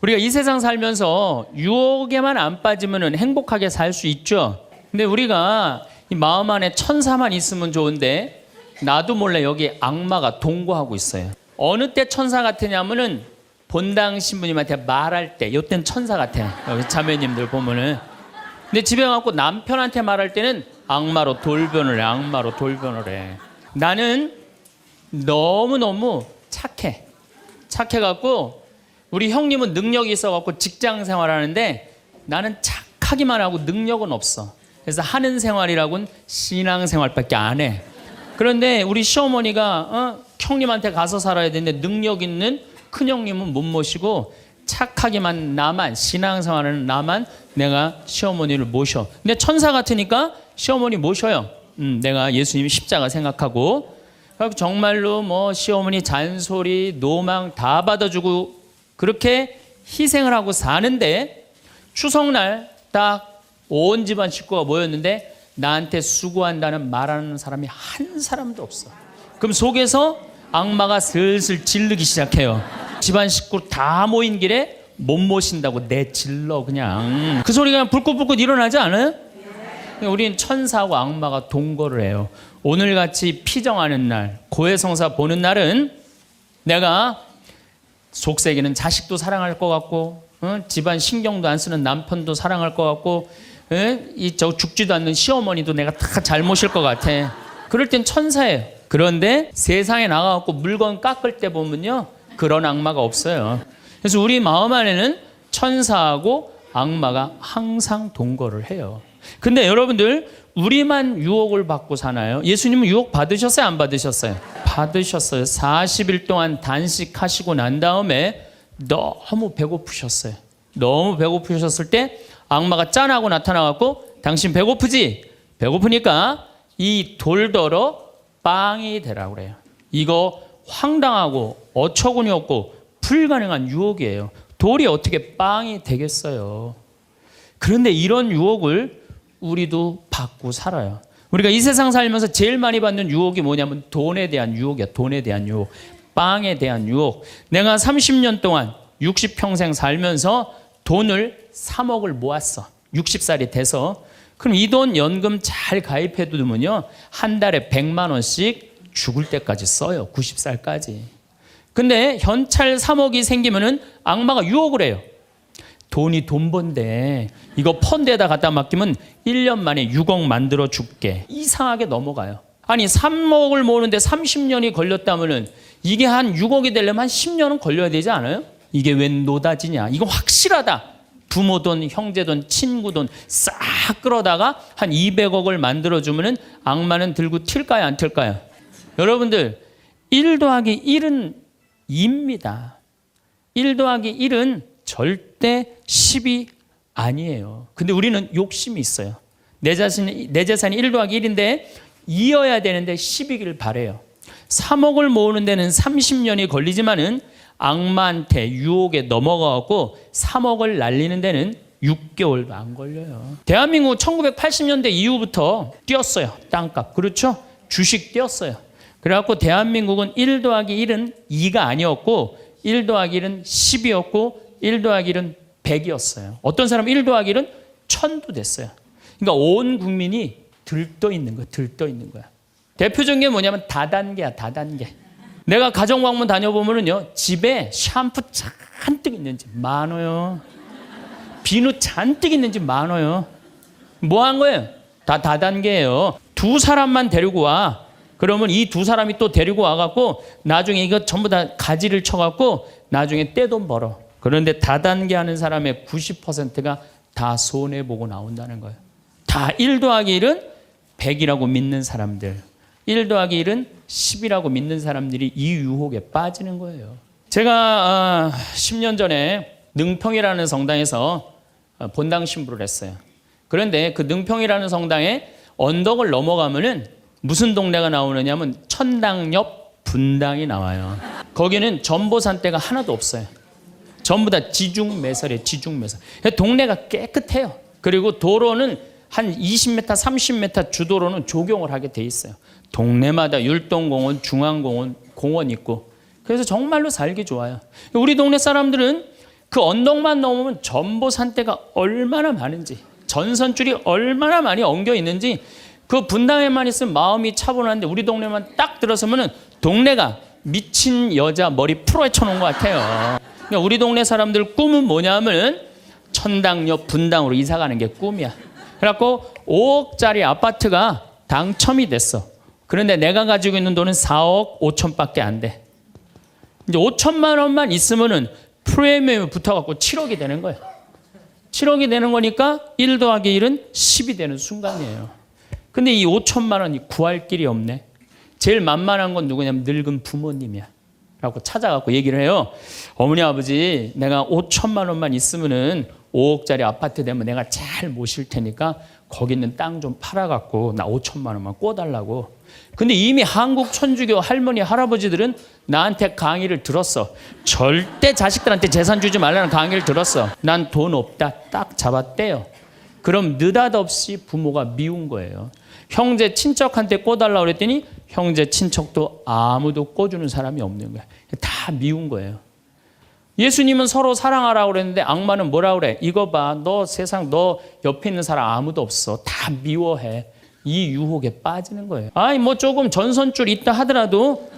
우리가 이 세상 살면서 유혹에만 안 빠지면 행복하게 살 수 있죠. 근데 우리가 이 마음 안에 천사만 있으면 좋은데 나도 몰래 여기 악마가 동거하고 있어요. 어느 때 천사 같으냐면은 본당 신부님한테 말할 때, 이때는 천사 같아요. 여기 자매님들 보면은. 근데 집에 가고 남편한테 말할 때는 악마로 돌변을 해. 악마로 돌변을 해. 나는 너무너무 착해. 착해갖고 우리 형님은 능력이 있어갖고 직장 생활하는데 나는 착하기만 하고 능력은 없어. 그래서 하는 생활이라고는 신앙 생활밖에 안 해. 그런데 우리 시어머니가 형님한테 가서 살아야 되는데 능력 있는 큰형님은 못 모시고 착하기만 나만, 신앙생활은 나만 내가 시어머니를 모셔. 근데 천사 같으니까 시어머니 모셔요. 내가 예수님이 십자가 생각하고 정말로 뭐 시어머니 잔소리, 노망 다 받아주고 그렇게 희생을 하고 사는데 추석날 딱 온 집안 식구가 모였는데 나한테 수고한다는 말하는 사람이 한 사람도 없어. 그럼 속에서 악마가 슬슬 질르기 시작해요. 집안 식구 다 모인 길에 못 모신다고 내질러 그냥. 그 소리가 불긋불긋 일어나지 않아요? 우리는 천사하고 악마가 동거를 해요. 오늘같이 피정하는 날, 고해성사 보는 날은 내가 속세기는 자식도 사랑할 것 같고 집안 신경도 안 쓰는 남편도 사랑할 것 같고 저 죽지도 않는 시어머니도 내가 다 잘 모실 것 같아. 그럴 땐 천사예요. 그런데 세상에 나가갖고 물건 깎을 때 보면요 그런 악마가 없어요. 그래서 우리 마음 안에는 천사하고 악마가 항상 동거를 해요. 근데 여러분들 우리만 유혹을 받고 사나요? 예수님은 유혹 받으셨어요? 안 받으셨어요? 받으셨어요. 40일 동안 단식하시고 난 다음에 너무 배고프셨어요. 너무 배고프셨을 때 악마가 짠하고 나타나갖고 당신 배고프지? 배고프니까 이 돌더러 빵이 되라고 그래요. 이거 황당하고 어처구니 없고 불가능한 유혹이에요. 돌이 어떻게 빵이 되겠어요? 그런데 이런 유혹을 우리도 받고 살아요. 우리가 이 세상 살면서 제일 많이 받는 유혹이 뭐냐면 돈에 대한 유혹이야. 돈에 대한 유혹, 빵에 대한 유혹. 내가 30년 동안 60평생 살면서 돈을 3억을 모았어. 60살이 돼서. 그럼 이 돈 연금 잘 가입해 두면요 한 달에 100만 원씩 죽을 때까지 써요. 90살까지. 근데 현찰 3억이 생기면은 악마가 유혹을 해요. 돈이 돈 번데 이거 펀드에다 갖다 맡기면 1년 만에 6억 만들어 줄게. 이상하게 넘어가요. 아니 3억을 모으는데 30년이 걸렸다면은 이게 한 6억이 되려면 한 10년은 걸려야 되지 않아요? 이게 웬 노다지냐. 이거 확실하다. 부모 돈, 형제 돈, 친구 돈 싹 끌어다가 한 200억을 만들어주면은 악마는 들고 튈까요? 안 튈까요? 여러분들 1 더하기 1은 2입니다. 1 더하기 1은 절대 10이 아니에요. 근데 우리는 욕심이 있어요. 내 재산이 1 더하기 1인데 이어야 되는데 10이길 바래요. 3억을 모으는 데는 30년이 걸리지만은 악마한테 유혹에 넘어가고 3억을 날리는 데는 6개월도 안 걸려요. 대한민국 1980년대 이후부터 뛰었어요. 땅값. 그렇죠? 주식 뛰었어요. 그래갖고 대한민국은 1 더하기 1은 2가 아니었고 1 더하기 1은 10이었고 1 더하기 1은 100이었어요. 어떤 사람은 1 더하기 1은 1000도 됐어요. 그러니까 온 국민이 들떠 있는 거야. 들떠 있는 거야. 대표적인 게 뭐냐면 다단계야. 다단계. 내가 가정방문 다녀보면요 집에 샴푸 잔뜩 있는지 많아요. 비누 잔뜩 있는지 많아요. 뭐 한 거예요? 다 다단계예요. 2 사람만 데리고 와. 그러면 이 2 사람이 또 데리고 와갖고 나중에 이거 전부 다 가지를 쳐갖고 나중에 떼돈 벌어. 그런데 다단계 하는 사람의 90%가 다 손해보고 나온다는 거예요. 다 1 더하기 1은 100이라고 믿는 사람들, 1 더하기 1은 10이라고 믿는 사람들이 이 유혹에 빠지는 거예요. 제가 10년 전에 능평이라는 성당에서 본당 신부를 했어요. 그런데 그 능평이라는 성당에 언덕을 넘어가면은 무슨 동네가 나오느냐면 천당 옆 분당이 나와요. 거기는 전보산대가 하나도 없어요. 전부 다 지중매설이에요. 지중매설. 동네가 깨끗해요. 그리고 도로는 한 20m, 30m 주도로는 조경을 하게 돼 있어요. 동네마다 율동공원, 중앙공원, 공원 있고. 그래서 정말로 살기 좋아요. 우리 동네 사람들은 그 언덕만 넘으면 전보산대가 얼마나 많은지, 전선줄이 얼마나 많이 엉겨 있는지, 그 분당에만 있으면 마음이 차분한데 우리 동네만 딱 들어서면은 동네가 미친 여자 머리 풀어헤쳐 놓은 것 같아요. 그러니까 우리 동네 사람들 꿈은 뭐냐면 천당역 분당으로 이사 가는 게 꿈이야. 그래갖고 5억짜리 아파트가 당첨이 됐어. 그런데 내가 가지고 있는 돈은 4억 5천밖에 안 돼. 이제 5천만 원만 있으면은 프리미엄이 붙어갖고 7억이 되는 거예요. 7억이 되는 거니까 1 더하기 1은 10이 되는 순간이에요. 근데 이 5천만 원이 구할 길이 없네. 제일 만만한 건 누구냐면 늙은 부모님이야. 라고 찾아갖고 얘기를 해요. 어머니 아버지 내가 5천만 원만 있으면은 5억짜리 아파트 되면 내가 잘 모실 테니까 거기 있는 땅 좀 팔아갖고 나 5천만 원만 꿔달라고. 근데 이미 한국 천주교 할머니 할아버지들은 나한테 강의를 들었어. 절대 자식들한테 재산 주지 말라는 강의를 들었어. 난 돈 없다 딱 잡았대요. 그럼 느닷없이 부모가 미운 거예요. 형제 친척한테 꿔달라고 그랬더니 형제 친척도 아무도 꿔주는 사람이 없는 거야. 다 미운 거예요. 예수님은 서로 사랑하라고 그랬는데 악마는 뭐라고 그래? 이거 봐. 너 세상 너 옆에 있는 사람 아무도 없어. 다 미워해. 이 유혹에 빠지는 거예요. 아니 뭐 조금 전선줄 있다 하더라도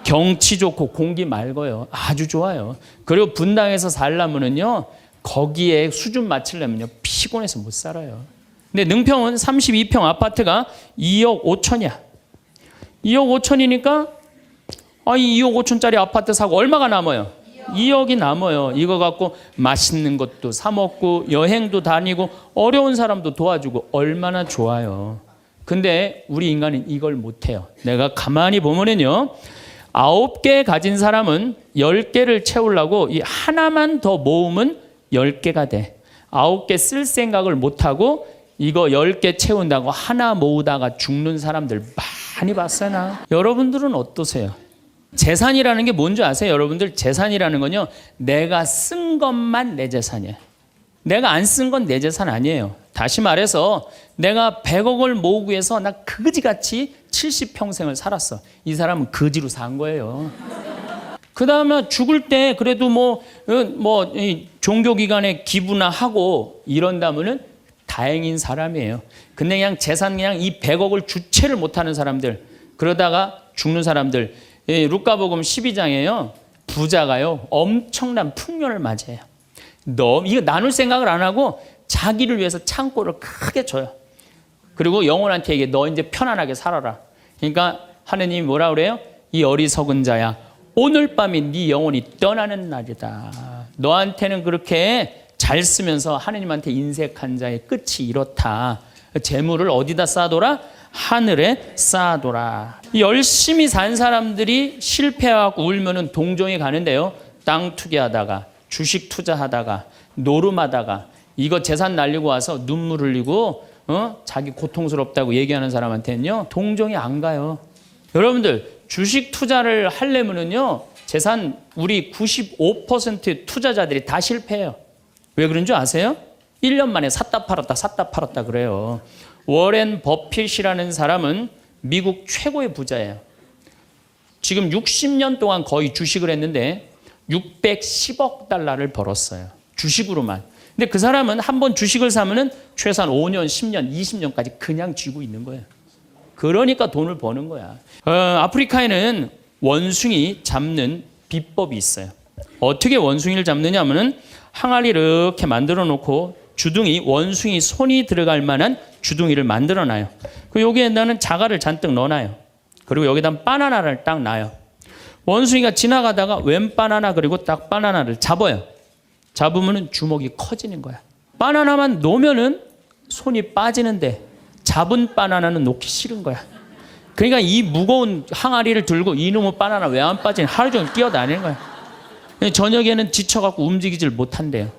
경치 좋고 공기 맑아요. 아주 좋아요. 그리고 분당에서 살려면은요. 거기에 수준 맞추려면요. 피곤해서 못 살아요. 근데 능평은 32평 아파트가 2억 5천이야. 2억 5천이니까 이 2억 5천짜리 아파트 사고 얼마가 남아요? 2억이 남아요. 이거 갖고 맛있는 것도 사 먹고 여행도 다니고 어려운 사람도 도와주고 얼마나 좋아요. 근데 우리 인간은 이걸 못해요. 내가 가만히 보면은요. 9개 가진 사람은 10개를 채우려고 이 하나만 더 모으면 10개가 돼. 9개 쓸 생각을 못하고 이거 10개 채운다고 하나 모으다가 죽는 사람들 많이 봤어요. 나. 여러분들은 어떠세요? 재산이라는 게 뭔지 아세요? 여러분들 재산이라는 건요. 내가 쓴 것만 내 재산이에요. 내가 안 쓴 건 내 재산 아니에요. 다시 말해서 내가 100억을 모으기 위해서 나 그지같이 70평생을 살았어. 이 사람은 거지로 산 거예요. 그 다음에 죽을 때 그래도 종교기관에 기부나 하고 이런다면은 다행인 사람이에요. 근데 그냥 재산 그냥 이 100억을 주체를 못하는 사람들 그러다가 죽는 사람들 루카복음 12장에요. 부자가요. 엄청난 풍년을 맞이해요. 이거 나눌 생각을 안 하고 자기를 위해서 창고를 크게 줘요. 그리고 영혼한테 얘기해. 너 이제 편안하게 살아라. 그러니까 하느님이 뭐라 그래요? 이 어리석은 자야. 오늘 밤이 네 영혼이 떠나는 날이다. 너한테는 그렇게 잘 쓰면서 하느님한테 인색한 자의 끝이 이렇다. 재물을 어디다 쌓아둬라? 하늘에 쌓아둬라. 열심히 산 사람들이 실패하고 울면은 동정이 가는데요. 땅 투기하다가 주식 투자하다가 노름하다가 이거 재산 날리고 와서 눈물 흘리고 자기 고통스럽다고 얘기하는 사람한테는요. 동정이 안 가요. 여러분들 주식 투자를 하려면은요. 재산 우리 95% 투자자들이 다 실패해요. 왜 그런 줄 아세요? 1년 만에 샀다 팔았다 그래요. 워렌 버핏이라는 사람은 미국 최고의 부자예요. 지금 60년 동안 거의 주식을 했는데 610억 달러를 벌었어요. 주식으로만. 근데 그 사람은 한번 주식을 사면은 최소한 5년, 10년, 20년까지 그냥 쥐고 있는 거예요. 그러니까 돈을 버는 거야. 아프리카에는 원숭이 잡는 비법이 있어요. 어떻게 원숭이를 잡느냐 하면은 항아리 이렇게 만들어 놓고 주둥이, 원숭이 손이 들어갈 만한 주둥이를 만들어 놔요. 그 여기에다는 자갈을 잔뜩 넣어 놔요. 그리고 여기다 바나나를 딱 놔요. 원숭이가 지나가다가 웬 바나나 그리고 딱 바나나를 잡아요. 잡으면은 주먹이 커지는 거야. 바나나만 놓으면은 손이 빠지는데 잡은 바나나는 놓기 싫은 거야. 그러니까 이 무거운 항아리를 들고 이놈의 바나나 왜 안 빠지냐 하루 종일 뛰어다니는 거야. 저녁에는 지쳐갖고 움직이질 못한대요.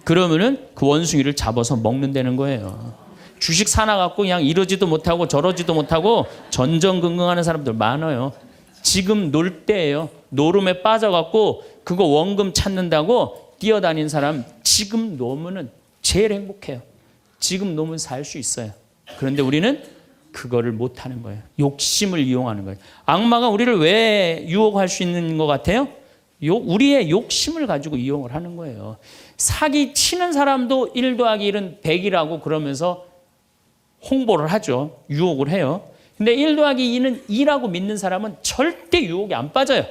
그러면은 그 원숭이를 잡아서 먹는다는 거예요. 주식 사놔갖고 그냥 이러지도 못하고 저러지도 못하고 전전긍긍하는 사람들 많아요. 지금 놀 때예요. 노름에 빠져갖고 그거 원금 찾는다고 뛰어다니는 사람 지금 놓으면은 제일 행복해요. 지금 놓으면 살 수 있어요. 그런데 우리는 그거를 못하는 거예요. 욕심을 이용하는 거예요. 악마가 우리를 왜 유혹할 수 있는 것 같아요? 우리의 욕심을 가지고 이용을 하는 거예요. 사기 치는 사람도 1 더하기 1은 100이라고 그러면서 홍보를 하죠. 유혹을 해요. 근데 1 더하기 2는 2라고 믿는 사람은 절대 유혹에 안 빠져요.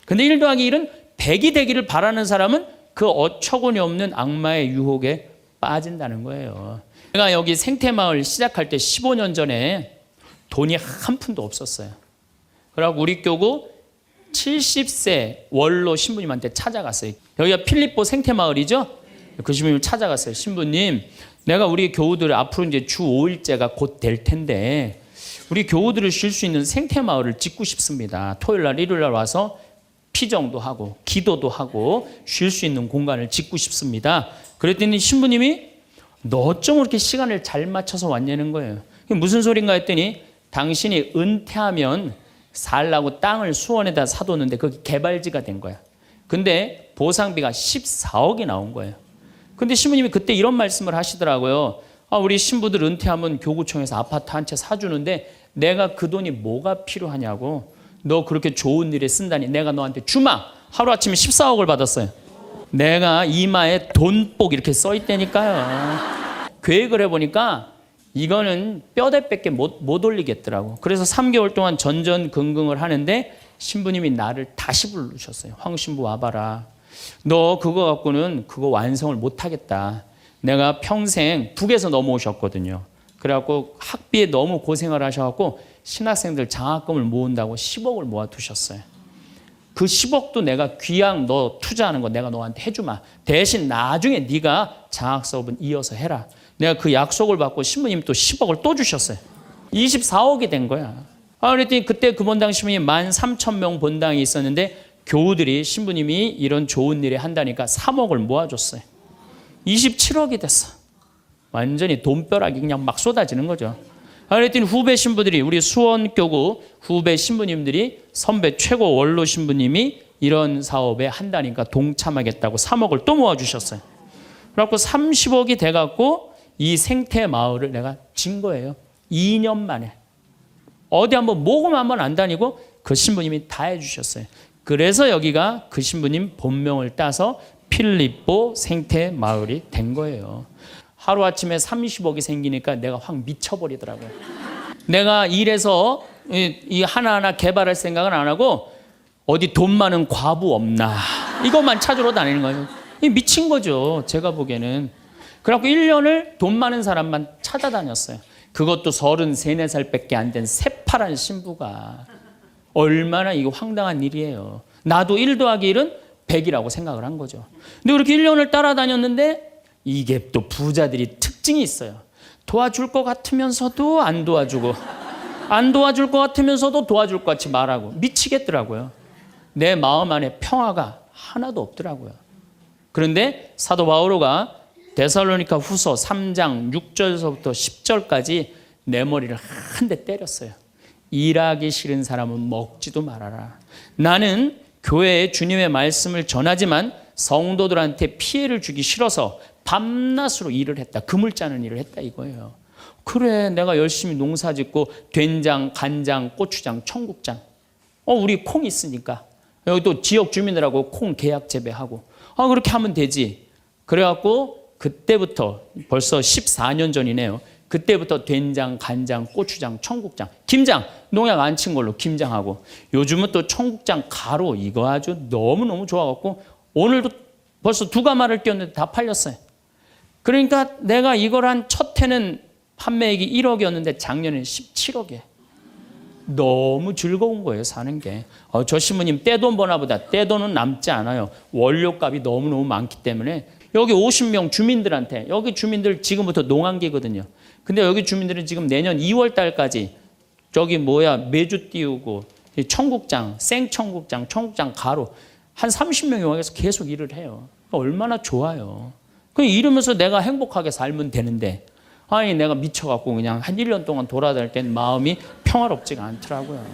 근데 1 더하기 1은 100이 되기를 바라는 사람은 그 어처구니 없는 악마의 유혹에 빠진다는 거예요. 제가 여기 생태마을 시작할 때 15년 전에 돈이 한 푼도 없었어요. 그래갖고 우리 교구 70세 원로 신부님한테 찾아갔어요. 여기가 필립보 생태마을이죠? 그 신부님을 찾아갔어요. 신부님, 내가 우리 교우들 앞으로 이제 주 5일째가 곧 될 텐데 우리 교우들을 쉴 수 있는 생태마을을 짓고 싶습니다. 토요일 날, 일요일 날 와서 피정도 하고 기도도 하고 쉴 수 있는 공간을 짓고 싶습니다. 그랬더니 신부님이 너 어쩜 그렇게 시간을 잘 맞춰서 왔냐는 거예요. 무슨 소린가 했더니 당신이 은퇴하면 살라고 땅을 수원에다 사뒀는데 그게 개발지가 된 거야. 근데 보상비가 14억이 나온 거예요. 근데 신부님이 그때 이런 말씀을 하시더라고요. 우리 신부들 은퇴하면 교구청에서 아파트 한 채 사주는데 내가 그 돈이 뭐가 필요하냐고. 너 그렇게 좋은 일에 쓴다니 내가 너한테 주마. 하루아침에 14억을 받았어요. 내가 이마에 돈복 이렇게 써 있다니까요. 계획을 해보니까 이거는 뼈대밖에 못 올리겠더라고. 그래서 3개월 동안 전전긍긍을 하는데 신부님이 나를 다시 부르셨어요. 황 신부 와봐라. 너 그거 갖고는 그거 완성을 못하겠다. 내가 평생 북에서 넘어오셨거든요. 그래갖고 학비에 너무 고생을 하셔갖고 신학생들 장학금을 모은다고 10억을 모아두셨어요. 그 10억도 내가 귀양 너 투자하는 거 내가 너한테 해주마. 대신 나중에 네가 장학 사업은 이어서 해라. 내가 그 약속을 받고 신부님 또 10억을 또 주셨어요. 24억이 된 거야. 그랬더니 그때 그 본당 신부님 13,000명 본당이 있었는데 교우들이 신부님이 이런 좋은 일에 한다니까 3억을 모아줬어요. 27억이 됐어. 완전히 돈벼락이 그냥 막 쏟아지는 거죠. 그랬더니 후배 신부들이 우리 수원교구 후배 신부님들이 선배 최고 원로 신부님이 이런 사업에 한다니까 동참하겠다고 3억을 또 모아주셨어요. 그래갖고 30억이 돼갖고 이 생태 마을을 내가 진 거예요. 2년 만에. 어디 한번 모금 한번 안 다니고 그 신부님이 다 해주셨어요. 그래서 여기가 그 신부님 본명을 따서 필립보 생태 마을이 된 거예요. 하루아침에 30억이 생기니까 내가 확 미쳐버리더라고요. 내가 일해서 이 하나하나 개발할 생각은 안 하고 어디 돈 많은 과부 없나 이것만 찾으러 다니는 거예요. 미친 거죠. 제가 보기에는. 그래갖고 1년을 돈 많은 사람만 찾아다녔어요. 그것도 33, 4살밖에 안 된 새파란 신부가. 얼마나 이거 황당한 일이에요. 나도 1 더하기 1은 100이라고 생각을 한 거죠. 근데 그렇게 1년을 따라다녔는데 이게 또 부자들이 특징이 있어요. 도와줄 것 같으면서도 안 도와주고 안 도와줄 것 같으면서도 도와줄 것 같이 말하고 미치겠더라고요. 내 마음 안에 평화가 하나도 없더라고요. 그런데 사도 바오로가 데살로니가 후서 3장 6절서부터 10절까지 내 머리를 한 대 때렸어요. 일하기 싫은 사람은 먹지도 말아라. 나는 교회에 주님의 말씀을 전하지만 성도들한테 피해를 주기 싫어서 밤낮으로 일을 했다. 금을 짜는 일을 했다 이거예요. 그래 내가 열심히 농사 짓고 된장, 간장, 고추장, 청국장 우리 콩 있으니까 여기 또 지역 주민들하고 콩 계약 재배하고 그렇게 하면 되지. 그래갖고 그때부터 벌써 14년 전이네요. 그때부터 된장, 간장, 고추장, 청국장, 김장 농약 안 친 걸로 김장하고 요즘은 또 청국장 가루 이거 아주 너무너무 좋아갖고 오늘도 벌써 2가마를 띄웠는데 다 팔렸어요. 그러니까 내가 이걸 한 첫 해는 판매액이 1억이었는데 작년에는 17억이에요. 너무 즐거운 거예요 사는 게. 저 신부님 떼돈 버나 보다. 떼돈은 남지 않아요. 원료값이 너무너무 많기 때문에 여기 50명 주민들한테 여기 주민들 지금부터 농한기거든요. 근데 여기 주민들은 지금 내년 2월 달까지 저기 메주 띄우고 청국장, 생청국장, 청국장 가루 한 30명이 와서 계속 일을 해요. 얼마나 좋아요. 이러면서 내가 행복하게 살면 되는데 아니 내가 미쳐갖고 그냥 한 1년 동안 돌아다닐 땐 마음이 평화롭지가 않더라고요.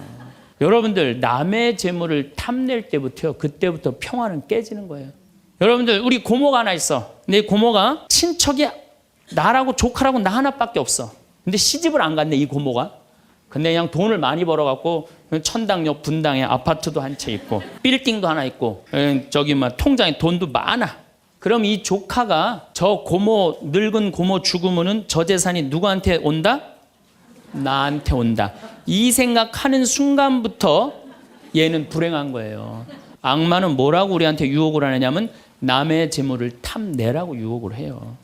여러분들 남의 재물을 탐낼 때부터요. 그때부터 평화는 깨지는 거예요. 여러분들 우리 고모가 하나 있어. 근데 고모가 친척이 나라고 조카라고 나 하나밖에 없어. 근데 시집을 안 갔네 이 고모가. 근데 그냥 돈을 많이 벌어갖고 천당역 분당에 아파트도 한 채 있고 빌딩도 하나 있고 저기 막 통장에 돈도 많아. 그럼 이 조카가 저 고모 늙은 고모 죽으면은 저 재산이 누구한테 온다? 나한테 온다. 이 생각하는 순간부터 얘는 불행한 거예요. 악마는 뭐라고 우리한테 유혹을 하느냐면 남의 재물을 탐내라고 유혹을 해요.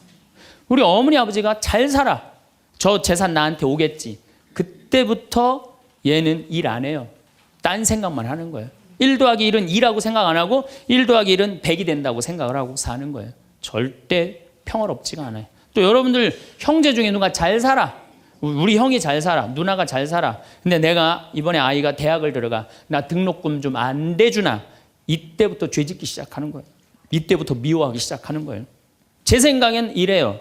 우리 어머니 아버지가 잘 살아. 저 재산 나한테 오겠지. 그때부터 얘는 일 안 해요. 딴 생각만 하는 거예요. 1 더하기 1은 2라고 생각 안 하고 1 더하기 1은 100이 된다고 생각을 하고 사는 거예요. 절대 평화롭지가 않아요. 또 여러분들 형제 중에 누가 잘 살아. 우리 형이 잘 살아. 누나가 잘 살아. 근데 내가 이번에 아이가 대학을 들어가. 나 등록금 좀 안 대주나. 이때부터 죄짓기 시작하는 거예요. 이때부터 미워하기 시작하는 거예요. 제 생각엔 이래요.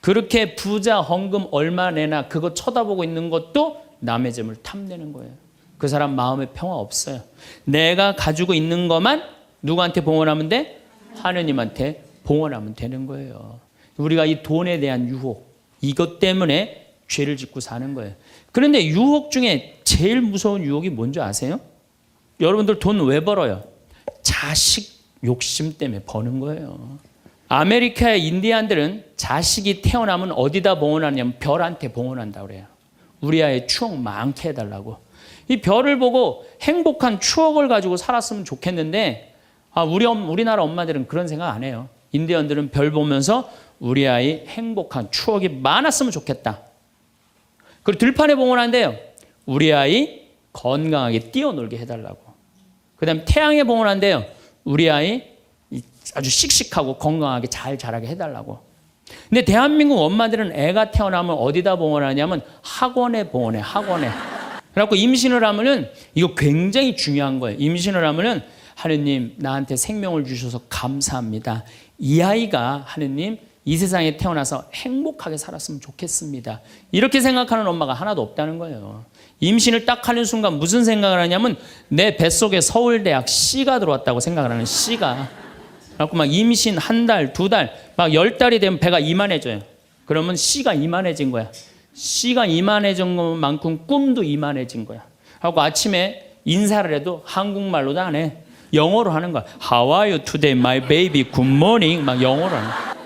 그렇게 부자 헌금 얼마 내나 그거 쳐다보고 있는 것도 남의 재물 탐내는 거예요. 그 사람 마음에 평화 없어요. 내가 가지고 있는 것만 누구한테 봉헌하면 돼? 하느님한테 봉헌하면 되는 거예요. 우리가 이 돈에 대한 유혹, 이것 때문에 죄를 짓고 사는 거예요. 그런데 유혹 중에 제일 무서운 유혹이 뭔지 아세요? 여러분들 돈 왜 벌어요? 자식 욕심 때문에 버는 거예요. 아메리카의 인디안들은 자식이 태어나면 어디다 봉헌하냐면 별한테 봉헌한다고 그래요. 우리 아이 추억 많게 해달라고. 이 별을 보고 행복한 추억을 가지고 살았으면 좋겠는데 우리나라 엄마들은 그런 생각 안 해요. 인디언들은 별 보면서 우리 아이 행복한 추억이 많았으면 좋겠다. 그리고 들판에 봉헌한대요. 우리 아이 건강하게 뛰어놀게 해달라고. 그 다음에 태양에 봉헌한대요. 우리 아이 아주 씩씩하고 건강하게 잘 자라게 해달라고. 근데 대한민국 엄마들은 애가 태어나면 어디다 봉헌하냐면 학원에 봉헌해. 학원에. 그래갖고 임신을 하면은 이거 굉장히 중요한 거예요. 임신을 하면은 하느님 나한테 생명을 주셔서 감사합니다. 이 아이가 하느님 이 세상에 태어나서 행복하게 살았으면 좋겠습니다. 이렇게 생각하는 엄마가 하나도 없다는 거예요. 임신을 딱 하는 순간 무슨 생각을 하냐면 내 뱃속에 서울대학 C가 들어왔다고 생각을 하는 C가. 그래갖고 막 임신 한 달, 2달, 막 10달이 되면 배가 이만해져요. 그러면 C가 이만해진 거야. C가 이만해진 것만큼 꿈도 이만해진 거야. 하고 아침에 인사를 해도 한국말로도 안 해. 영어로 하는 거야. How are you today, my baby? Good morning. 막 영어로 하는 거야.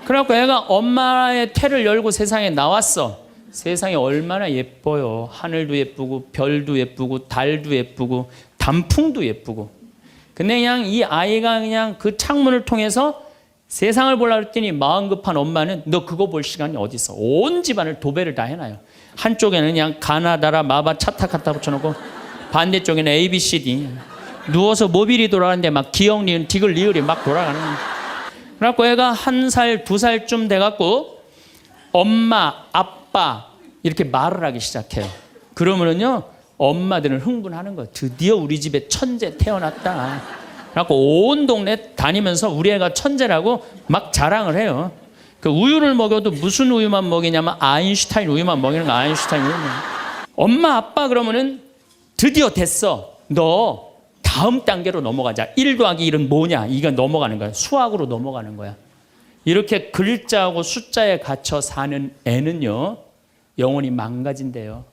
그래갖고 애가 엄마의 태를 열고 세상에 나왔어. 세상이 얼마나 예뻐요. 하늘도 예쁘고 별도 예쁘고 달도 예쁘고 단풍도 예쁘고. 근데 그냥 이 아이가 그냥 그 창문을 통해서 세상을 보려고 했더니 마음 급한 엄마는 너 그거 볼 시간이 어디 있어. 온 집안을 도배를 다 해놔요. 한쪽에는 그냥 가나다라 마바 차타 갖다 붙여놓고 반대쪽에는 ABCD. 누워서 모빌이 돌아가는데 막 기억 니은 디귿 리을이 막 돌아가는 거예요. 그래갖고 애가 1살, 2살쯤 돼갖고 엄마, 아빠 이렇게 말을 하기 시작해요. 그러면은요 엄마들은 흥분하는 거예요. 드디어 우리 집에 천재 태어났다. 그래갖고 온 동네 다니면서 우리 애가 천재라고 막 자랑을 해요. 그 우유를 먹여도 무슨 우유만 먹이냐면 아인슈타인 우유만 먹이는 거. 아인슈타인 우유만. 엄마, 아빠 그러면은 드디어 됐어. 너 다음 단계로 넘어가자. 1 더하기 1은 뭐냐? 이거 넘어가는 거야. 수학으로 넘어가는 거야. 이렇게 글자하고 숫자에 갇혀 사는 애는요 영혼이 망가진대요.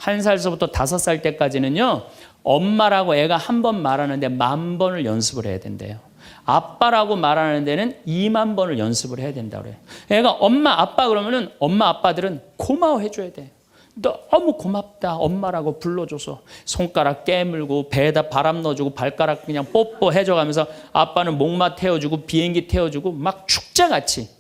1살서부터 5살 때까지는요 엄마라고 애가 한 번 말하는데 10,000번을 연습을 해야 된대요. 아빠라고 말하는 데는 20,000번을 연습을 해야 된다고 그래요. 애가 엄마 아빠 그러면은 엄마 아빠들은 고마워해 줘야 돼. 너무 고맙다 엄마라고 불러줘서. 손가락 깨물고 배에다 바람 넣어주고 발가락 그냥 뽀뽀해줘 가면서 아빠는 목마 태워주고 비행기 태워주고 막 축제같이.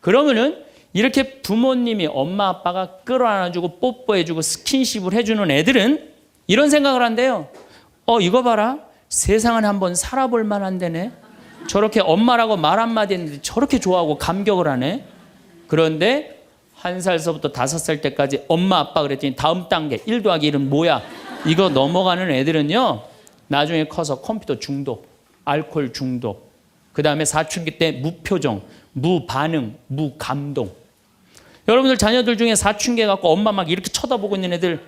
그러면은 이렇게 부모님이 엄마 아빠가 끌어안아주고 뽀뽀해주고 스킨십을 해주는 애들은 이런 생각을 한대요. 이거 봐라. 세상은 한번 살아볼 만한 데네. 저렇게 엄마라고 말 한마디 했는데 저렇게 좋아하고 감격을 하네. 그런데 1살서부터 5살 때까지 엄마 아빠 그랬더니 다음 단계 1 더하기 1은 뭐야? 이거 넘어가는 애들은요 나중에 커서 컴퓨터 중독, 알코올 중독, 그 다음에 사춘기 때 무표정, 무반응, 무감동. 여러분들 자녀들 중에 사춘기 갖고 엄마 막 이렇게 쳐다보고 있는 애들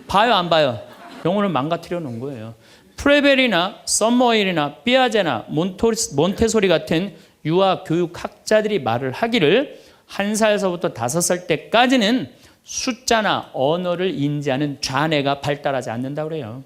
봐요 안 봐요? 영혼을 망가뜨려 놓은 거예요. 프레벨이나 썸머힐이나 삐아제나 몬테소리 같은 유아 교육 학자들이 말을 하기를 1살서부터 5살 때까지는 숫자나 언어를 인지하는 좌뇌가 발달하지 않는다고 그래요.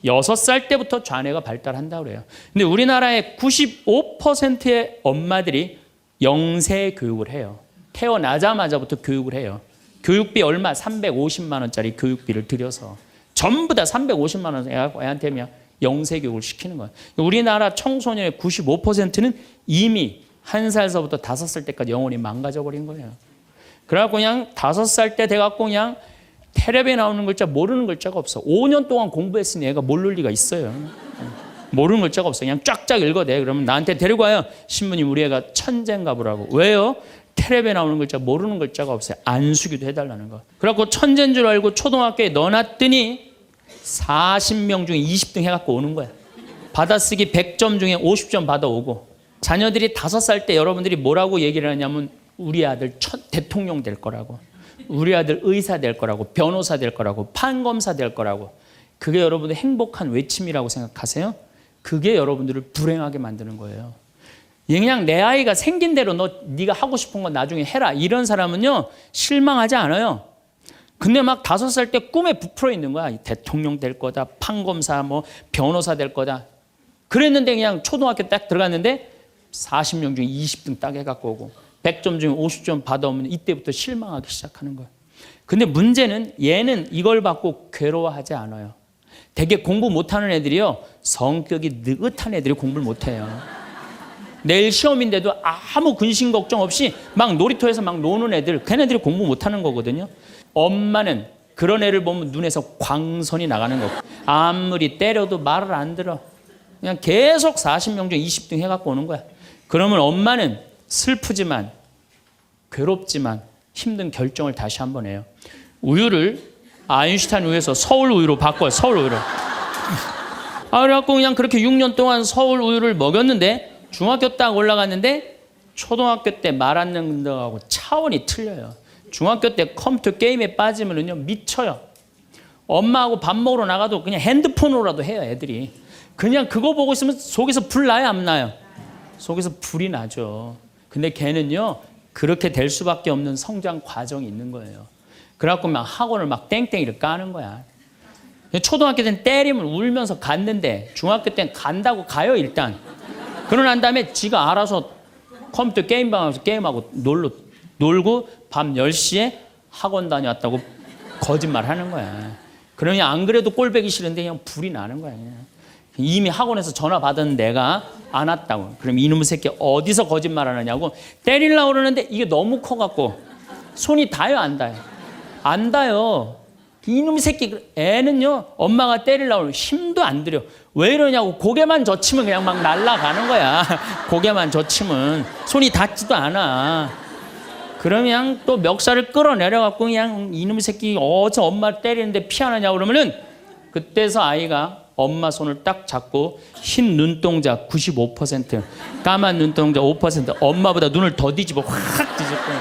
6살 때부터 좌뇌가 발달한다고 그래요. 근데 우리나라의 95%의 엄마들이 영세 교육을 해요. 태어나자마자부터 교육을 해요. 교육비 얼마? 350만 원짜리 교육비를 들여서 전부 다 350만 원 애한테 그냥 영세 교육을 시키는 거예요. 우리나라 청소년의 95%는 이미 1살서부터 5살 때까지 영혼이 망가져 버린 거예요. 그래갖고 그냥 5살 때 돼갖고 그냥 텔레비에 나오는 글자 모르는 글자가 없어. 5년 동안 공부했으니 애가 모를 리가 있어요. 모르는 글자가 없어. 그냥 쫙쫙 읽어대. 그러면 나한테 데리고 와요. 신부님 우리 애가 천재인가 보라고. 왜요? 텔레비에 나오는 글자 모르는 글자가 없어요. 안수기도 해달라는 거. 그래갖고 천재인 줄 알고 초등학교에 넣어놨더니 40명 중에 20등 해갖고 오는 거야. 받아쓰기 100점 중에 50점 받아오고. 자녀들이 5살 때 여러분들이 뭐라고 얘기를 하냐면 우리 아들 대통령 될 거라고, 우리 아들 의사 될 거라고, 변호사 될 거라고, 판검사 될 거라고. 그게 여러분들 행복한 외침이라고 생각하세요? 그게 여러분들을 불행하게 만드는 거예요. 그냥 내 아이가 생긴 대로 네가 하고 싶은 건 나중에 해라. 이런 사람은요 실망하지 않아요. 근데 막 5살 때 꿈에 부풀어 있는 거야. 대통령 될 거다, 판검사, 뭐 변호사 될 거다. 그랬는데 그냥 초등학교 딱 들어갔는데 40명 중에 20등 딱 해갖고 오고 100점 중에 50점 받아오면 이때부터 실망하기 시작하는 거야. 근데 문제는 얘는 이걸 받고 괴로워하지 않아요. 되게 공부 못하는 애들이요 성격이 느긋한 애들이 공부를 못해요. 내일 시험인데도 아무 근심 걱정 없이 막 놀이터에서 막 노는 애들, 걔네들이 공부 못하는 거거든요. 엄마는 그런 애를 보면 눈에서 광선이 나가는 거고 아무리 때려도 말을 안 들어. 그냥 계속 40명 중에 20등 해갖고 오는 거야. 그러면 엄마는 슬프지만 괴롭지만 힘든 결정을 다시 한번 해요. 우유를 아인슈타인 우유에서 서울 우유로 바꿔요. 서울 우유로. 그래갖고 그냥 그렇게 6년 동안 서울 우유를 먹였는데 중학교 딱 올라갔는데 초등학교 때 말 안 듣는 거하고 차원이 틀려요. 중학교 때 컴퓨터 게임에 빠지면은요 미쳐요. 엄마하고 밥 먹으러 나가도 그냥 핸드폰으로라도 해요. 애들이 그냥 그거 보고 있으면 속에서 불 나요 안 나요? 속에서 불이 나죠. 근데 걔는요 그렇게 될 수밖에 없는 성장 과정이 있는 거예요. 그래갖고 막 학원을 막 땡땡이를 까는 거야. 초등학교 때는 때리면 울면서 갔는데 중학교 때는 간다고 가요 일단. 그러고 난 다음에 지가 알아서 컴퓨터 게임방에서 게임하고 놀고 밤 10시에 학원 다녀왔다고 거짓말 하는 거야. 그러면 안 그래도 꼴배기 싫은데 그냥 불이 나는 거야. 그냥. 이미 학원에서 전화 받은 내가 안 왔다고. 그럼 이놈의 새끼 어디서 거짓말 하느냐고 때리려고 그러는데 이게 너무 커갖고 손이 닿아요 안 닿아요? 안 닿아요. 이놈의 새끼 애는요 엄마가 때리려고 하면 힘도 안 들여. 왜 이러냐고 고개만 젖히면 그냥 막 날아가는 거야. 고개만 젖히면 손이 닿지도 않아. 그러면 또 멱살을 끌어내려갖고 그냥 이놈의 새끼 어디서 엄마를 때리는데 피하느냐고 그러면은 그때서 아이가 엄마 손을 딱 잡고 흰 눈동자 95%, 까만 눈동자 5%, 엄마보다 눈을 더 뒤집어 확 뒤집고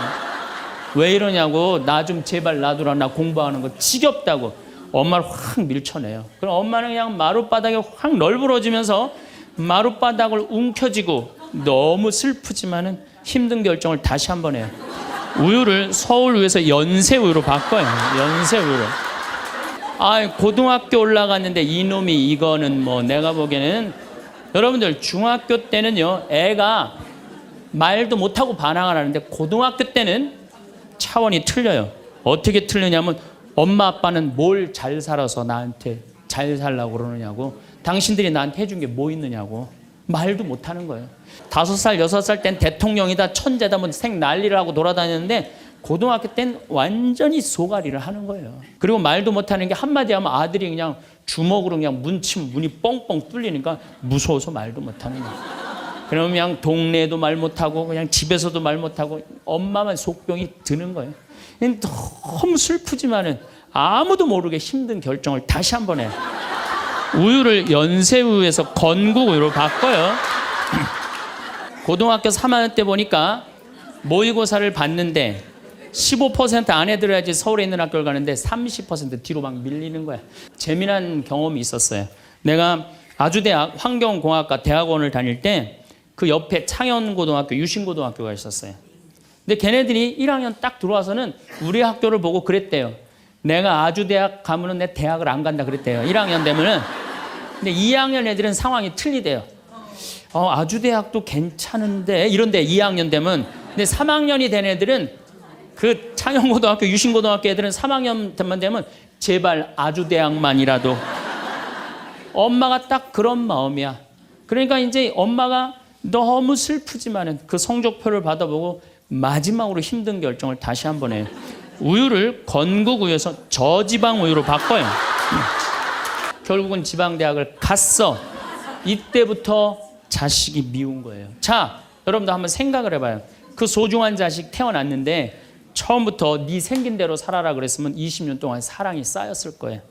왜 이러냐고 나 좀 제발 놔두라 나 공부하는 거 지겹다고 엄마를 확 밀쳐내요. 그럼 엄마는 그냥 마룻바닥에 확 널브러지면서 마룻바닥을 움켜쥐고 너무 슬프지만은 힘든 결정을 다시 한번 해요. 우유를 서울 우유에서 연세 우유로 바꿔요. 연세 우유로. 고등학교 올라갔는데 이놈이 이거는 뭐 내가 보기에는 여러분들 중학교 때는요 애가 말도 못하고 반항을 하는데 고등학교 때는 차원이 틀려요. 어떻게 틀리냐면 엄마 아빠는 뭘 잘 살아서 나한테 잘 살라고 그러느냐고 당신들이 나한테 해준 게 뭐 있느냐고 말도 못하는 거예요. 5살 6살 땐 대통령이다 천재다 뭐 생 난리를 하고 돌아다녔는데 고등학교 땐 완전히 소가리를 하는 거예요. 그리고 말도 못하는 게 한마디 하면 아들이 그냥 주먹으로 그냥 문치면 문이 뻥뻥 뚫리니까 무서워서 말도 못하는 거예요. 그러면 그냥 동네에도 말 못하고 그냥 집에서도 말 못하고 엄마만 속병이 드는 거예요. 너무 슬프지만은 아무도 모르게 힘든 결정을 다시 한번 해요. 우유를 연세우유에서 건국우유로 바꿔요. 고등학교 3학년 때 보니까 모의고사를 봤는데 15% 안에 들어야지 서울에 있는 학교를 가는데 30% 뒤로 막 밀리는 거야. 재미난 경험이 있었어요. 내가 아주대학 환경공학과 대학원을 다닐 때 그 옆에 창현고등학교, 유신고등학교가 있었어요. 근데 걔네들이 1학년 딱 들어와서는 우리 학교를 보고 그랬대요. 내가 아주대학 가면은 내 대학을 안 간다 그랬대요. 1학년 되면은. 근데 2학년 애들은 상황이 틀리대요. 아주대학도 괜찮은데 이런데 2학년 되면. 근데 3학년이 된 애들은 그 창영고등학교, 유신고등학교 애들은 3학년만 되면 제발 아주대학만이라도. 엄마가 딱 그런 마음이야. 그러니까 이제 엄마가 너무 슬프지만은 그 성적표를 받아보고 마지막으로 힘든 결정을 다시 한번 해요. 우유를 건국 우유에서 저지방 우유로 바꿔요. 결국은 지방대학을 갔어. 이때부터 자식이 미운 거예요. 자, 여러분도 한번 생각을 해봐요. 그 소중한 자식 태어났는데 처음부터 네 생긴 대로 살아라 그랬으면 20년 동안 사랑이 쌓였을 거예요.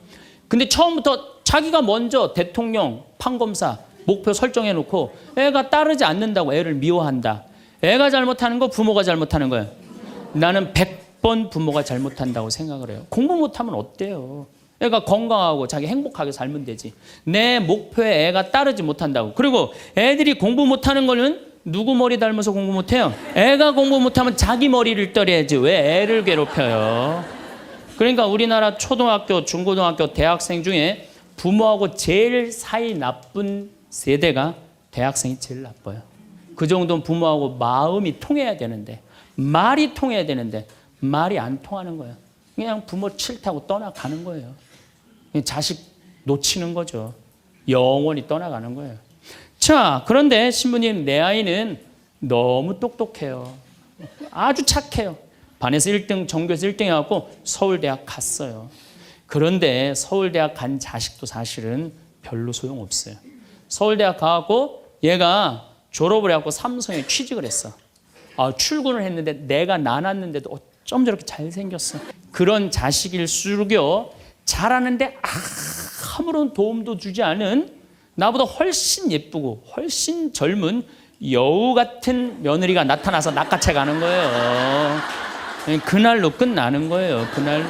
근데 처음부터 자기가 먼저 대통령, 판검사 목표 설정해놓고 애가 따르지 않는다고 애를 미워한다. 애가 잘못하는 거 부모가 잘못하는 거예요. 나는 100번 부모가 잘못한다고 생각을 해요. 공부 못하면 어때요? 애가 건강하고 자기 행복하게 살면 되지. 내 목표에 애가 따르지 못한다고. 그리고 애들이 공부 못하는 거는 누구 머리 닮아서 공부 못해요? 애가 공부 못하면 자기 머리를 떨어야지. 왜 애를 괴롭혀요? 그러니까 우리나라 초등학교, 중고등학교, 대학생 중에 부모하고 제일 사이 나쁜 세대가 대학생이 제일 나빠요. 그 정도는 부모하고 마음이 통해야 되는데, 말이 통해야 되는데 말이 안 통하는 거예요. 그냥 부모 싫다고 떠나가는 거예요. 자식 놓치는 거죠. 영원히 떠나가는 거예요. 자, 그런데 신부님, 내 아이는 너무 똑똑해요. 아주 착해요. 반에서 1등, 전교에서 1등 해갖고 서울대학 갔어요. 그런데 서울대학 간 자식도 사실은 별로 소용없어요. 서울대학 가갖고 얘가 졸업을 해갖고 삼성에 취직을 했어. 출근을 했는데 내가 나눴는데도 어쩜 저렇게 잘생겼어. 그런 자식일수록요, 잘하는데 아무런 도움도 주지 않은 나보다 훨씬 예쁘고 훨씬 젊은 여우 같은 며느리가 나타나서 낚아채 가는 거예요. 그날로 끝나는 거예요. 그날로.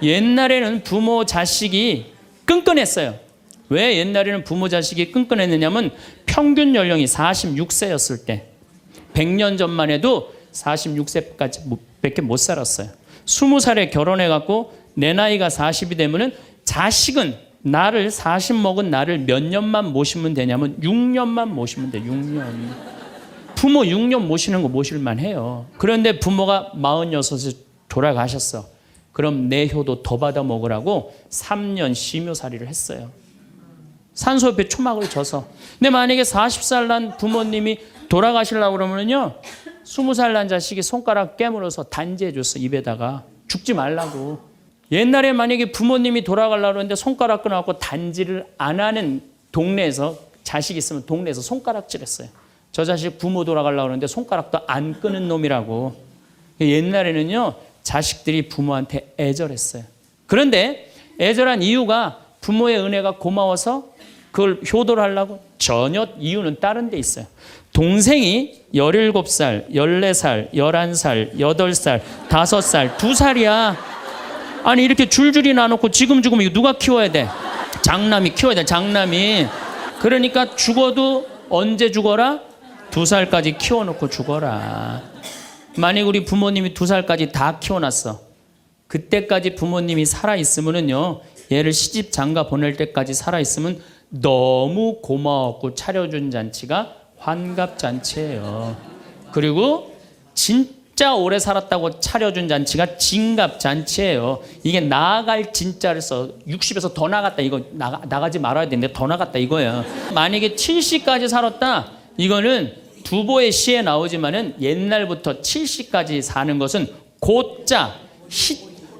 옛날에는 부모 자식이 끈끈했어요. 왜 옛날에는 부모 자식이 끈끈했느냐면 평균 연령이 46세였을 때 100년 전만 해도 46세까지 밖에 못 살았어요. 20살에 결혼해갖고 내 나이가 40이 되면은 자식은 나를 40 먹은 나를 몇 년만 모시면 되냐면 6년만 모시면 돼. 6년. 부모 6년 모시는 거 모실만 해요. 그런데 부모가 46에 돌아가셨어. 그럼 내 효도 더 받아 먹으라고 3년 심효살이를 했어요. 산소 옆에 초막을 져서. 근데 만약에 40살 난 부모님이 돌아가시려고 그러면요, 20살 난 자식이 손가락 깨물어서 단지해 줬어. 입에다가. 죽지 말라고. 옛날에 만약에 부모님이 돌아가려고 그러는데 손가락 끊어갖고 단지를 안 하는 동네에서, 자식이 있으면 동네에서 손가락질했어요. 저 자식 부모 돌아가려고 그러는데 손가락도 안 끄는 놈이라고. 옛날에는요, 자식들이 부모한테 애절했어요. 그런데 애절한 이유가 부모의 은혜가 고마워서 그걸 효도를 하려고? 전혀 이유는 다른 데 있어요. 동생이 17살, 14살, 11살, 8살, 5살, 2살이야. 아니 이렇게 줄줄이 나놓고 지금 이거 누가 키워야 돼? 장남이 키워야 돼. 장남이. 그러니까 죽어도 언제 죽어라? 2살까지 키워놓고 죽어라. 만약 우리 부모님이 2살까지 다 키워놨어. 그때까지 부모님이 살아있으면은요, 얘를 시집 장가 보낼 때까지 살아있으면 너무 고마웠고 차려준 잔치가 환갑잔치예요. 그리고 진짜 오래 살았다고 차려준 잔치가 진갑잔치예요. 이게 나아갈 진짜를 써. 60에서 더 나갔다. 이거 나가지 말아야 되는데 더 나갔다 이거예요. 만약에 70까지 살았다. 이거는 두보의 시에 나오지만은 옛날부터 70까지 사는 것은 고자,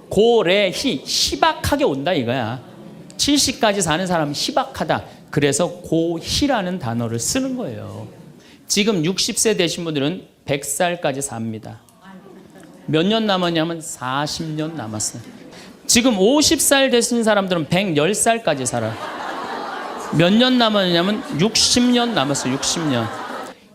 고래희, 희박하게 온다 이거야. 70까지 사는 사람은 희박하다. 그래서 고희라는 단어를 쓰는 거예요. 지금 60세 되신 분들은 100살까지 삽니다. 몇 년 남았냐면 40년 남았어요. 지금 50살 되신 사람들은 110살까지 살아요. 몇 년 남았냐면 60년 남았어요. 60년.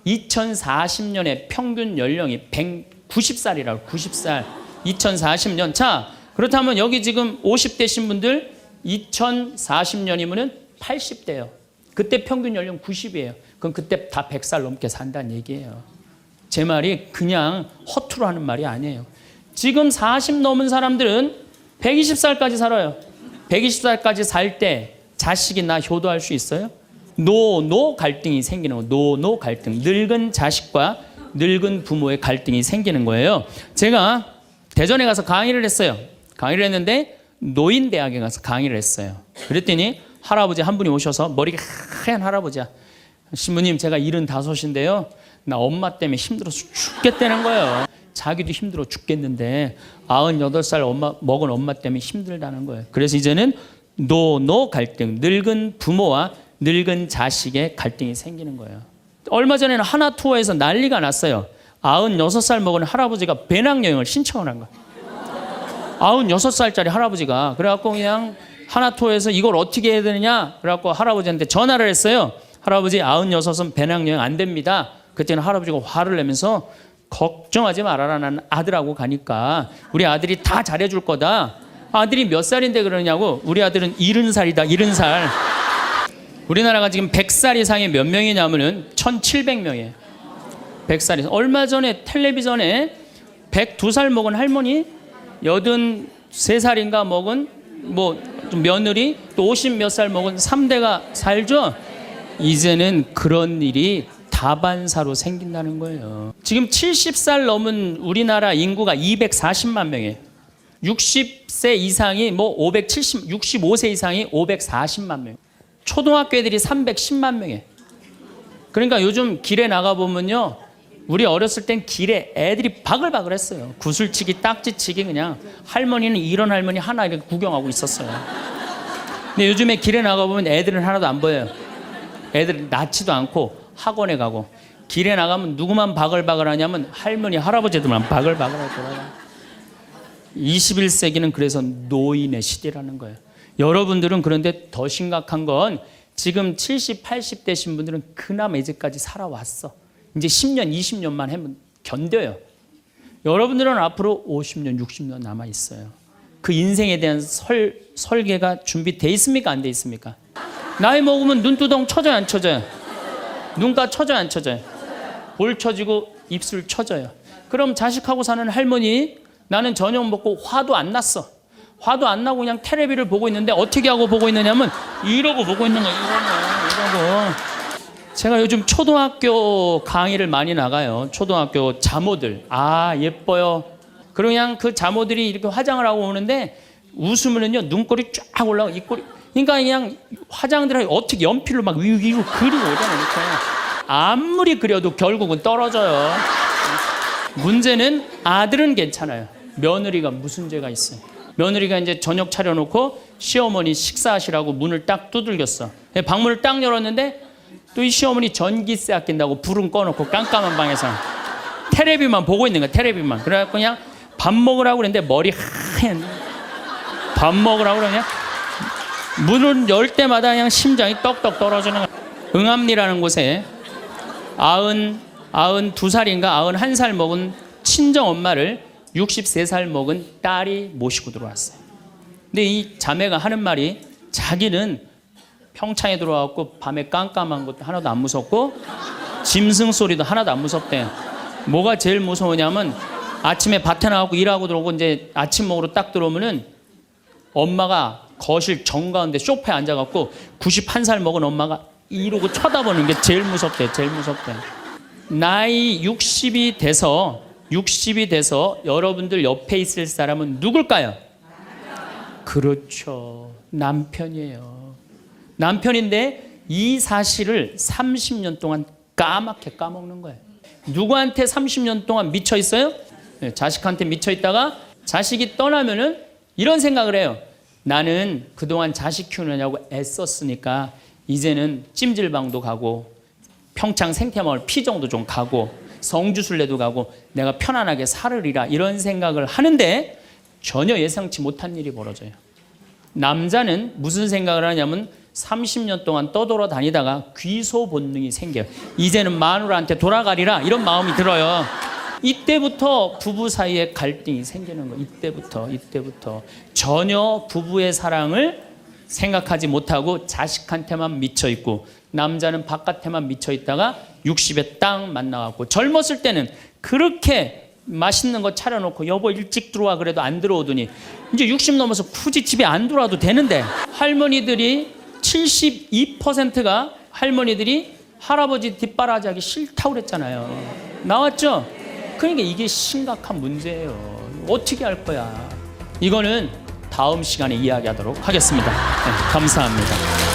2040년에 평균 연령이 190살이라고. 90살. 2040년. 자, 그렇다면 여기 지금 50대신 분들 2040년이면 80대예요. 그때 평균 연령 90이에요. 그럼 그때 다 100살 넘게 산다는 얘기예요. 제 말이 그냥 허투루 하는 말이 아니에요. 지금 40 넘은 사람들은 120살까지 살아요. 120살까지 살 때 자식이 나 효도할 수 있어요? 노 갈등이 생기는 거예요. 노 갈등. 늙은 자식과 늙은 부모의 갈등이 생기는 거예요. 제가 대전에 가서 강의를 했어요. 강의를 했는데 노인대학에 가서 강의를 했어요. 그랬더니 할아버지 한 분이 오셔서 머리가 하얀 할아버지야. 신부님, 제가 75인데요. 나 엄마 때문에 힘들어서 죽겠다는 거예요. 자기도 힘들어 죽겠는데 98살 먹은 엄마 때문에 힘들다는 거예요. 그래서 이제는 노 갈등, 늙은 부모와 늙은 자식의 갈등이 생기는 거예요. 얼마 전에는 하나 투어에서 난리가 났어요. 96살 먹은 할아버지가 배낭여행을 신청을 한 거예요. 96살짜리 할아버지가. 그래갖고 그냥 하나 투어에서 이걸 어떻게 해야 되느냐, 그래갖고 할아버지한테 전화를 했어요. 할아버지, 96은 배낭여행 안 됩니다. 그때는 할아버지가 화를 내면서 걱정하지 말아라, 난 아들하고 가니까 우리 아들이 다 잘해줄 거다. 아들이 몇 살인데 그러냐고. 우리 아들은 70살이다 70살. 우리나라가 지금 100살 이상이 몇 명이냐면은 1700명이에요 100살 이상. 얼마 전에 텔레비전에 102살 먹은 할머니, 83살인가 먹은 며느리, 또 50 몇 살 먹은 3대가 살죠. 이제는 그런 일이 다반사로 생긴다는 거예요. 지금 70살 넘은 우리나라 인구가 240만 명이에요. 60세 이상이 65세 이상이 540만 명. 초등학교 애들이 310만 명이에요. 그러니까 요즘 길에 나가보면요, 우리 어렸을 땐 길에 애들이 바글바글 했어요. 구슬치기, 딱지치기, 그냥 할머니는 이런 할머니 하나 이렇게 구경하고 있었어요. 근데 요즘에 길에 나가보면 애들은 하나도 안 보여요. 애들 낳지도 않고 학원에 가고. 길에 나가면 누구만 바글바글 하냐면 할머니, 할아버지들만 바글바글하고 돌아가요. 21세기는 그래서 노인의 시대라는 거예요. 여러분들은 그런데 더 심각한 건 지금 70, 80 되신 분들은 그나마 이제까지 살아왔어. 이제 10년, 20년만 하면 견뎌요. 여러분들은 앞으로 50년, 60년 남아 있어요. 그 인생에 대한 설계가 준비돼 있습니까? 안 돼 있습니까? 나이 먹으면 눈두덩 쳐져요, 안 쳐져요? 눈가 쳐져요, 안 쳐져요? 볼 쳐지고 입술 쳐져요. 그럼 자식하고 사는 할머니, 나는 저녁 먹고 화도 안 났어. 화도 안 나고 그냥 텔레비를 보고 있는데 어떻게 하고 보고 있느냐면 이러고 보고 있는 거예요. 이러고. 제가 요즘 초등학교 강의를 많이 나가요. 초등학교 자모들. 아, 예뻐요. 그리고 그냥 그 자모들이 이렇게 화장을 하고 오는데 웃으면은요, 눈꼬리 쫙 올라가고 입꼬리. 그러니까 그냥 화장들을 어떻게 연필로 막 위로 그리고 오잖아요. 이렇게. 아무리 그려도 결국은 떨어져요. 문제는 아들은 괜찮아요. 며느리가 무슨 죄가 있어요? 며느리가 이제 저녁 차려놓고 시어머니 식사하시라고 문을 딱 두들겼어. 방문을 딱 열었는데 또 이 시어머니 전기세 아낀다고 불은 꺼놓고 깜깜한 방에서 텔레비만 보고 있는 거야. 텔레비만. 그래갖고 그냥 밥 먹으라고 그랬는데 머리 하얀. 밥 먹으라고 그러냐? 문을 열 때마다 그냥 심장이 떡떡 떨어지는 거야. 응암리라는 곳에 92살인가 91살 먹은 친정 엄마를 63살 먹은 딸이 모시고 들어왔어요. 근데 이 자매가 하는 말이, 자기는 평창에 들어와갖고 밤에 깜깜한 것도 하나도 안 무섭고 짐승 소리도 하나도 안 무섭대. 뭐가 제일 무서우냐면 아침에 밭에 나가고 일하고 들어오고 이제 아침 먹으러 딱 들어오면은 엄마가 거실 정가운데 소파에 앉아갖고 91살 먹은 엄마가 이러고 쳐다보는 게 제일 무섭대. 제일 무섭대. 나이 60이 돼서 여러분들 옆에 있을 사람은 누굴까요? 그렇죠. 남편이에요. 남편인데 이 사실을 30년 동안 까맣게 까먹는 거예요. 누구한테 30년 동안 미쳐 있어요? 자식한테 미쳐 있다가 자식이 떠나면은 이런 생각을 해요. 나는 그동안 자식 키우느냐고 애썼으니까 이제는 찜질방도 가고 평창 생태마을 피정도 좀 가고 성주순례도 가고 내가 편안하게 살으리라, 이런 생각을 하는데 전혀 예상치 못한 일이 벌어져요. 남자는 무슨 생각을 하냐면 30년 동안 떠돌아다니다가 귀소 본능이 생겨요. 이제는 마누라한테 돌아가리라, 이런 마음이 들어요. 이때부터 부부 사이에 갈등이 생기는 거예요. 이때부터 전혀 부부의 사랑을 생각하지 못하고 자식한테만 미쳐 있고 남자는 바깥에만 미쳐 있다가 60에 딱 만나갖고 젊었을 때는 그렇게 맛있는 거 차려놓고 여보 일찍 들어와 그래도 안 들어오더니 이제 60 넘어서 굳이 집에 안 들어와도 되는데 할머니들이 72%가 할머니들이 할아버지 뒷바라지하기 싫다고 그랬잖아요. 나왔죠? 그러니까 이게 심각한 문제예요. 어떻게 할 거야? 이거는 다음 시간에 이야기하도록 하겠습니다. 네, 감사합니다.